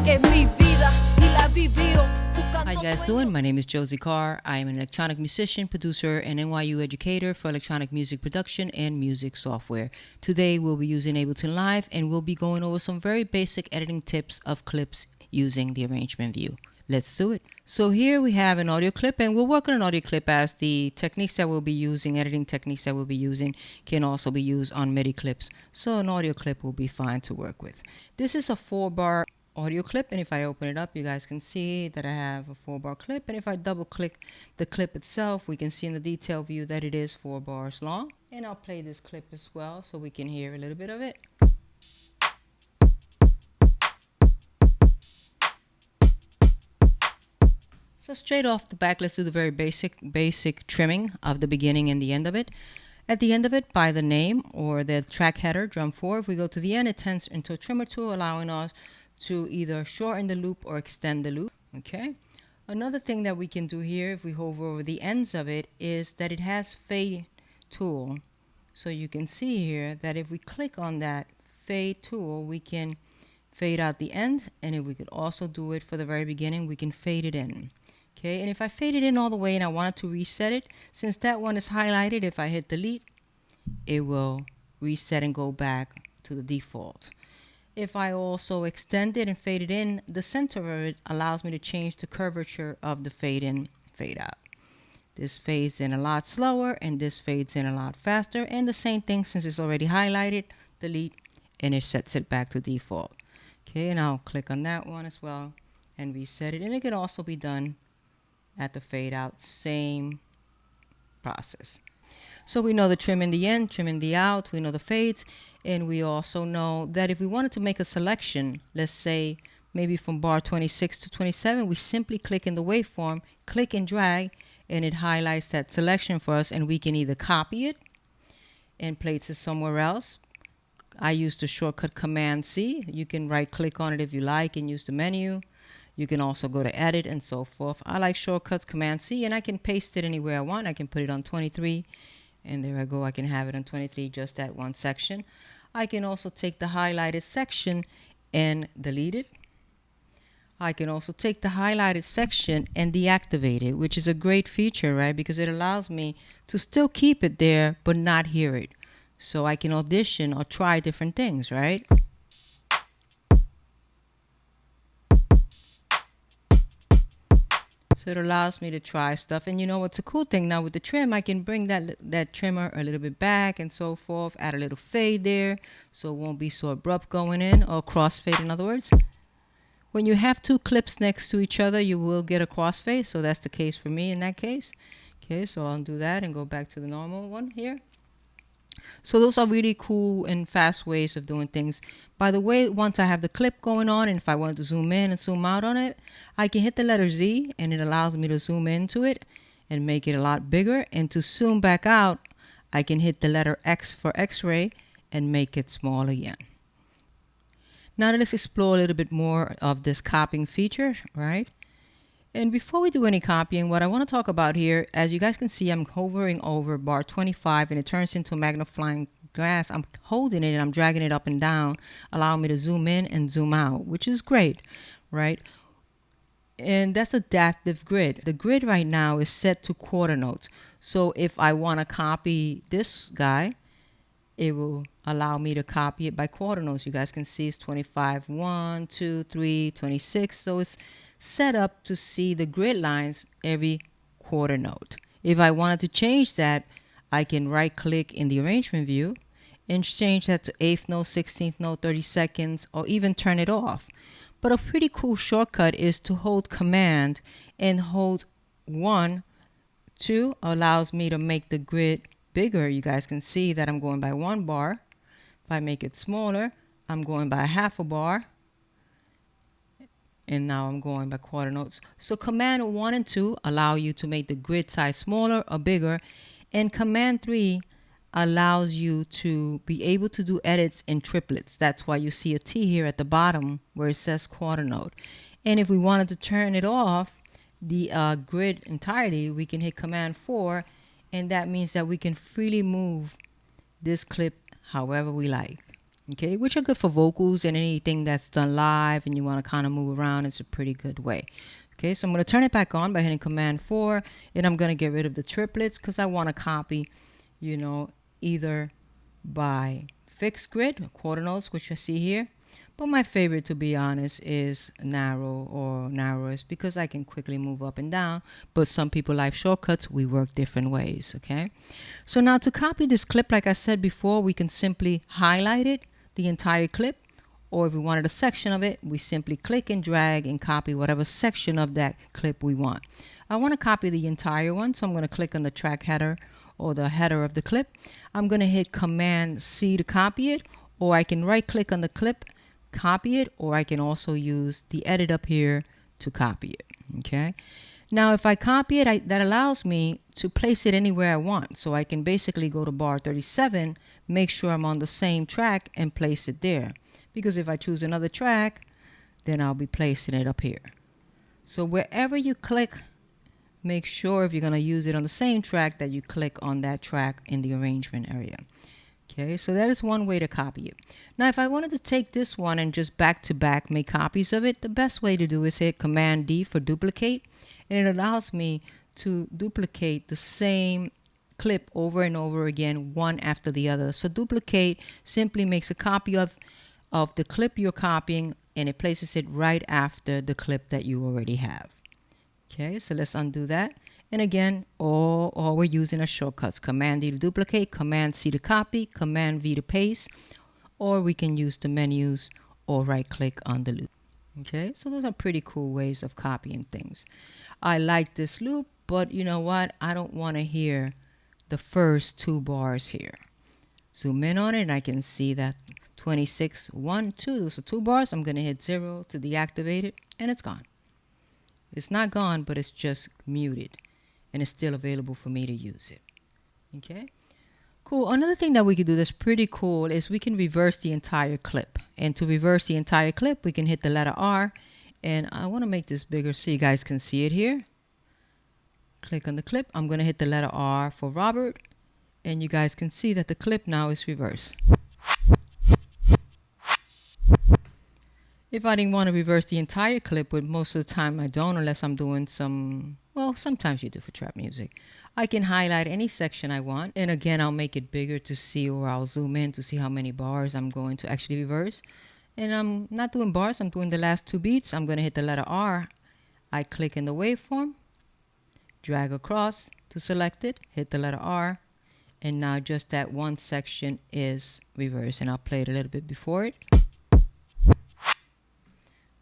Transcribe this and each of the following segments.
Es mi vida y la vivió. How you guys doing? My name is Josie Carr. I am an electronic musician, producer, and NYU educator for electronic music production and music software. Today we'll be using Ableton Live and we'll be going over some very basic editing tips of clips using the arrangement view. Let's do it. So here we have an audio clip, and we'll work on an audio clip as the techniques that we'll be using, editing techniques that we'll be using, can also be used on MIDI clips. So an audio clip will be fine to work with. This is a 4-bar audio clip, and if I open it up, you guys can see that I have a 4-bar clip, and if I double click the clip itself, we can see in the detail view that it is 4 bars long. And I'll play this clip as well so we can hear a little bit of it. So straight off the back, let's do the very basic trimming of the beginning and the end of it. At the end of it, by the name or the track header, drum 4, if we go to the end, it turns into a trimmer tool, allowing us to either shorten the loop or extend the loop. Okay. Another thing that we can do here, if we hover over the ends of it, is that it has fade tool. So you can see here that if we click on that fade tool, we can fade out the end, and if we could also do it for the very beginning, we can fade it in. Okay, and if I fade it in all the way and I wanted to reset it, since that one is highlighted, if I hit delete, it will reset and go back to the default. If I also extend it and fade it in, the center of it allows me to change the curvature of the fade in, fade out. This fades in a lot slower and this fades in a lot faster, and the same thing, since it's already highlighted, delete, and it sets it back to default. Okay, and I'll click on that one as well and reset it, and it can also be done at the fade out, same process. So we know the trim in the end, trim in the out, we know the fades, and we also know that if we wanted to make a selection, let's say maybe from bar 26 to 27, we simply click in the waveform, click and drag, and it highlights that selection for us, and we can either copy it and place it somewhere else. I use the shortcut Command C. You can right click on it if you like and use the menu. You can also go to edit and so forth. I like shortcuts, Command C, and I can paste it anywhere I want. I can put it on 23, and there I go. I can have it on 23, just that one section. I can also take the highlighted section and delete it. I can also take the highlighted section and deactivate it, which is a great feature, right? Because it allows me to still keep it there, but not hear it. So I can audition or try different things, right? So it allows me to try stuff. And you know what's a cool thing now with the trim, I can bring that trimmer a little bit back and so forth, add a little fade there so it won't be so abrupt going in, or crossfade in other words. When you have two clips next to each other, you will get a crossfade, so that's the case for me in that case. Okay, so I'll do that and go back to the normal one here. So those are really cool and fast ways of doing things. By the way, once I have the clip going on, and if I wanted to zoom in and zoom out on it, I can hit the letter Z, and it allows me to zoom into it and make it a lot bigger. And to zoom back out, I can hit the letter X for X-ray and make it small again. Now let's explore a little bit more of this copying feature, right? And before we do any copying, what I want to talk about here, as you guys can see, I'm hovering over bar 25 and it turns into a magnifying glass. I'm holding it and I'm dragging it up and down, allowing me to zoom in and zoom out, which is great, right? And that's adaptive grid. The grid right now is set to quarter notes. So if I want to copy this guy, it will allow me to copy it by quarter notes. You guys can see it's 25, 1, 2, 3, 26. So it's set up to see the grid lines every quarter note. If I wanted to change that, I can right click in the arrangement view and change that to 8th note, 16th note, 30 seconds, or even turn it off. But a pretty cool shortcut is to hold Command and hold 1, 2 allows me to make the grid bigger. You guys can see that I'm going by 1 bar. If I make it smaller, I'm going by half a bar. And now I'm going by quarter notes. So Command 1 and 2 allow you to make the grid size smaller or bigger. And Command 3 allows you to be able to do edits in triplets. That's why you see a T here at the bottom where it says quarter note. And if we wanted to turn it off, the grid entirely, we can hit Command 4. And that means that we can freely move this clip however we like. Okay, which are good for vocals and anything that's done live and you want to kind of move around. It's a pretty good way. Okay, so I'm going to turn it back on by hitting Command 4, and I'm going to get rid of the triplets because I want to copy, you know, either by fixed grid, quarter notes, which you see here. But my favorite, to be honest, is narrow or narrowest because I can quickly move up and down. But some people like shortcuts. We work different ways, okay? So now to copy this clip, like I said before, we can simply highlight it, the entire clip. Or if we wanted a section of it, we simply click and drag and copy whatever section of that clip we want. I want to copy the entire one, so I'm going to click on the track header or the header of the clip. I'm going to hit Command C to copy it, or I can right click on the clip, copy it, or I can also use the edit up here to copy it. Okay. Now if I copy it, that allows me to place it anywhere I want. So I can basically go to bar 37, make sure I'm on the same track and place it there. Because if I choose another track, then I'll be placing it up here. So wherever you click, make sure if you're going to use it on the same track that you click on that track in the arrangement area. Okay, so that is one way to copy it. Now if I wanted to take this one and just back to back make copies of it, the best way to do is hit Command D for duplicate, and it allows me to duplicate the same clip over and over again, one after the other. So duplicate simply makes a copy of the clip you're copying, and it places it right after the clip that you already have. Okay, so let's undo that. And again, all we're using are shortcuts. Command D to duplicate, Command C to copy, Command V to paste, or we can use the menus or right click on the loop. Okay, so those are pretty cool ways of copying things. I like this loop, but you know what? I don't want to hear the first two bars here. Zoom in on it and I can see that 26, 1, 2, those are 2 bars. I'm going to hit 0 to deactivate it, and it's gone. It's not gone, but it's just muted, and it's still available for me to use it. Okay, cool. Another thing that we can do that's pretty cool is we can reverse the entire clip. And to reverse the entire clip, we can hit the letter R, and I want to make this bigger so you guys can see it here. Click on the clip. I'm going to hit the letter R for Robert, and you guys can see that the clip now is reversed. If I didn't want to reverse the entire clip, but most of the time I don't unless I'm doing some, well, sometimes you do for trap music. I can highlight any section I want. And again, I'll make it bigger to see, or I'll zoom in to see how many bars I'm going to actually reverse. And I'm not doing bars, I'm doing the last 2 beats. I'm going to hit the letter R. I click in the waveform, drag across to select it, hit the letter R. And now just that one section is reversed. And I'll play it a little bit before it,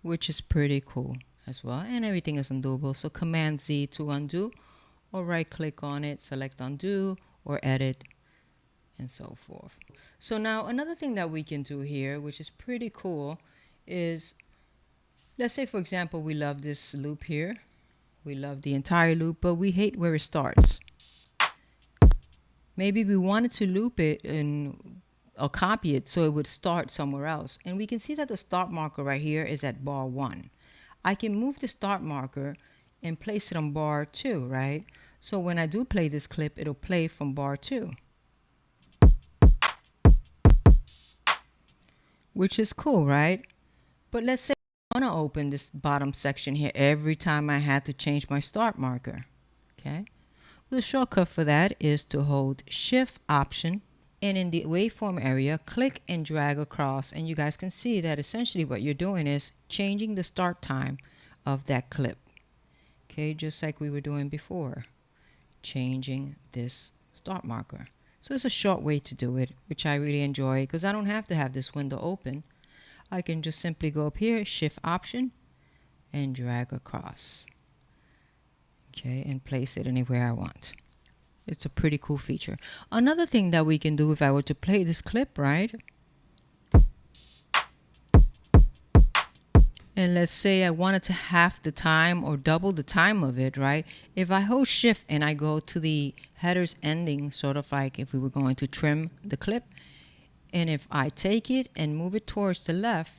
which is pretty cool as well, and everything is undoable. So Command Z to undo, or right click on it, select undo or edit, and so forth. So now another thing that we can do here, which is pretty cool, is let's say for example we love this loop here, we love the entire loop, but we hate where it starts. Maybe we wanted to loop it or copy it so it would start somewhere else. And we can see that the start marker right here is at bar 1. I can move the start marker and place it on bar 2, right? So when I do play this clip, it'll play from bar 2. Which is cool, right? But let's say I want to open this bottom section here every time I had to change my start marker. Okay? The shortcut for that is to hold Shift Option, and in the waveform area, click and drag across, and you guys can see that essentially what you're doing is changing the start time of that clip. Okay, just like we were doing before, changing this start marker. So it's a short way to do it, which I really enjoy because I don't have to have this window open. I can just simply go up here, Shift Option, and drag across. Okay, and place it anywhere I want. It's a pretty cool feature. Another thing that we can do if I were to play this clip, right? And let's say I wanted to half the time or double the time of it, right? If I hold Shift and I go to the header's ending, sort of like if we were going to trim the clip, and if I take it and move it towards the left,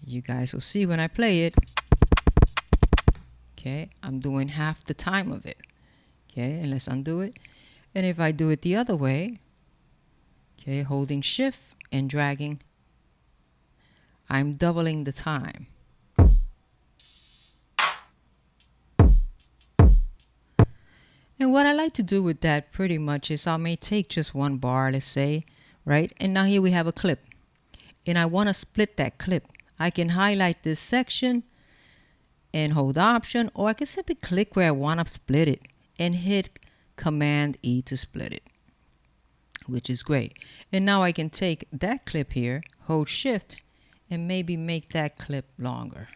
you guys will see when I play it, okay, I'm doing half the time of it. Okay, and let's undo it. And if I do it the other way, Okay, holding shift and dragging. I'm doubling the time. And what I like to do with that pretty much is I may take just one bar, let's say, right? And now here we have a clip. And I want to split that clip. I can highlight this section and hold Option, or I can simply click where I want to split it and hit Command E to split it, which is great. And now I can take that clip here, hold Shift, and maybe make that clip longer.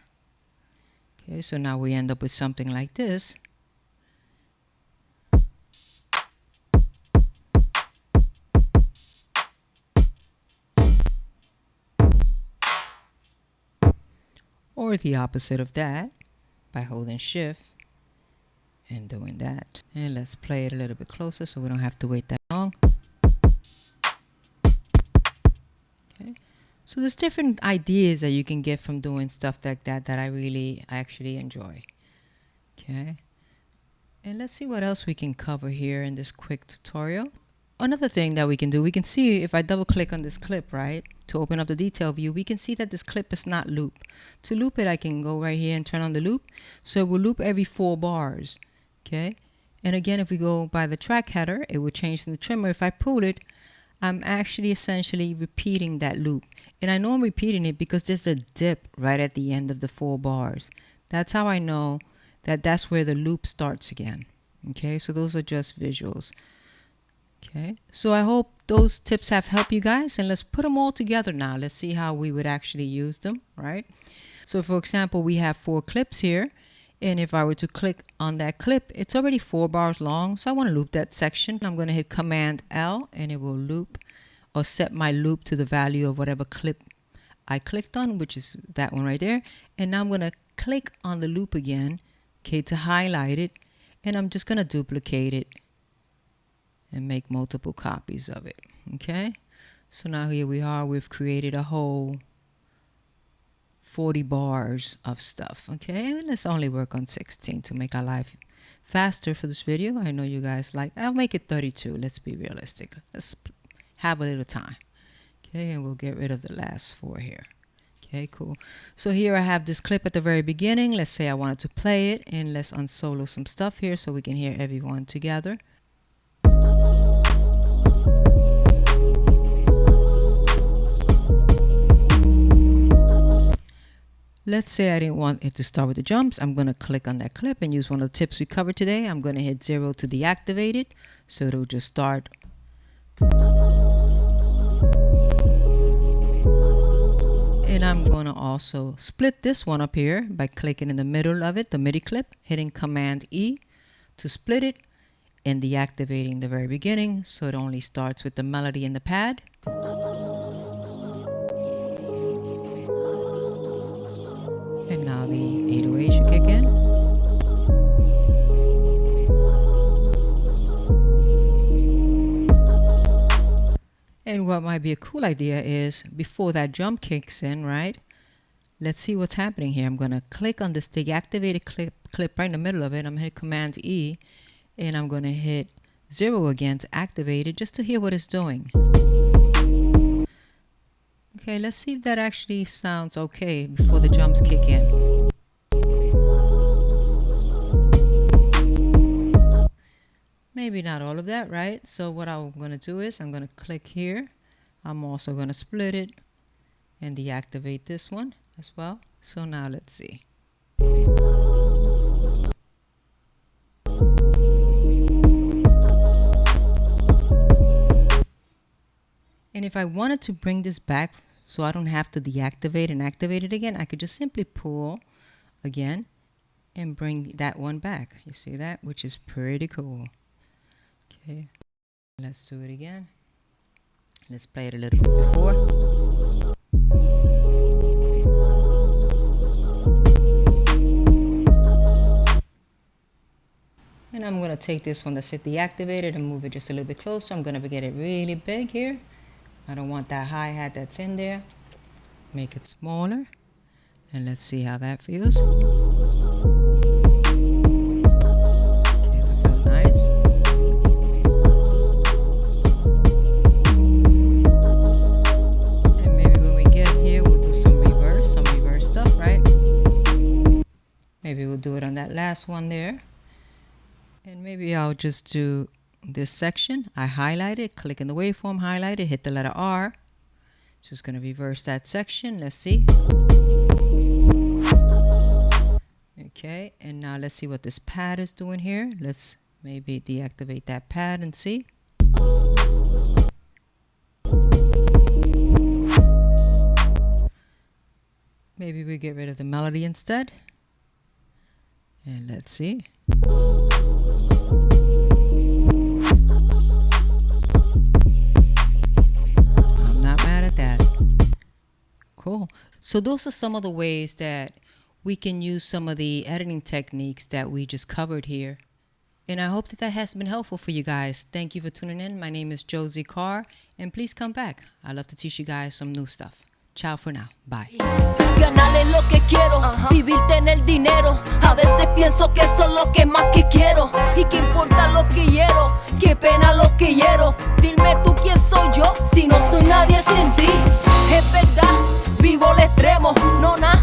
Okay, so now we end up with something like this. Or the opposite of that by holding Shift and doing that. And let's play it a little bit closer so we don't have to wait that long. Okay. So there's different ideas that you can get from doing stuff like that that I really actually enjoy. Okay. And let's see what else we can cover here in this quick tutorial. Another thing that we can do, we can see if I double click on this clip, right, to open up the detail view, we can see that this clip is not loop. To loop it, I can go right here and turn on the loop. So it will loop every 4 bars. Okay. And again, if we go by the track header, it will change from the trimmer. If I pull it, I'm actually essentially repeating that loop. And I know I'm repeating it because there's a dip right at the end of the 4 bars. That's how I know that that's where the loop starts again. Okay. So those are just visuals. Okay, so I hope those tips have helped you guys, and let's put them all together now. Let's see how we would actually use them, right? So for example, we have 4 clips here, and if I were to click on that clip, it's already 4 bars long, so I want to loop that section. I'm going to hit Command L, and it will loop or set my loop to the value of whatever clip I clicked on, which is that one right there. And now I'm going to click on the loop again, okay, to highlight it, and I'm just going to duplicate it and make multiple copies of it. Okay, so now here we are, we've created a whole 40 bars of stuff. Okay, let's only work on 16 to make our life faster for this video. I know you guys like, I'll make it 32. Let's be realistic, let's have a little time. Okay, and we'll get rid of the last 4 here. Okay, cool. So here I have this clip at the very beginning. Let's say I wanted to play it, and let's unsolo some stuff here so we can hear everyone together. Let's say I didn't want it to start with the jumps. I'm going to click on that clip and use one of the tips we covered today. I'm going to hit 0 to deactivate it, so it'll just start. And I'm going to also split this one up here by clicking in the middle of it, the MIDI clip, hitting Command E to split it, and deactivating the very beginning, so it only starts with the melody in the pad. And now the 808 should kick in. And what might be a cool idea is before that jump kicks in, right? Let's see what's happening here. I'm going to click on this deactivated clip right in the middle of it. I'm going to hit Command E, and I'm going to hit 0 again to activate it just to hear what it's doing. Okay, let's see if that actually sounds okay before the jumps kick in. Maybe not all of that, right? So what I'm going to do is I'm going to click here. I'm also going to split it and deactivate this one as well. So now let's see. And if I wanted to bring this back so I don't have to deactivate and activate it again, I could just simply pull again and bring that one back. You see that? Which is pretty cool. Okay, let's do it again. Let's play it a little bit before. And I'm going to take this one that's deactivated and move it just a little bit closer. I'm going to get it really big here. I don't want that hi-hat that's in there. Make it smaller. And let's see how that feels. Okay, that felt nice. that last one there. And maybe I'll just do this section. I highlight it, click in the waveform, highlight it, hit the letter R. Just going to reverse that section. Let's see. Okay, and now let's see what this pad is doing here. Let's maybe deactivate that pad and see. Maybe we get rid of the melody instead. And let's see. I'm not mad at that. Cool. So those are some of the ways that we can use some of the editing techniques that we just covered here. And I hope that that has been helpful for you guys. Thank you for tuning in. My name is Josie Carr, and please come back. I love to teach you guys some new stuff. Ciao for now. Bye. Ganar es lo que quiero, vivir, tener dinero. A veces pienso que eso es lo que más que quiero. Y que importa lo que quiero, qué pena lo que quiero. Dime tú quién soy yo, si no soy nadie sin ti. Es verdad, vivo al extremo, no nada.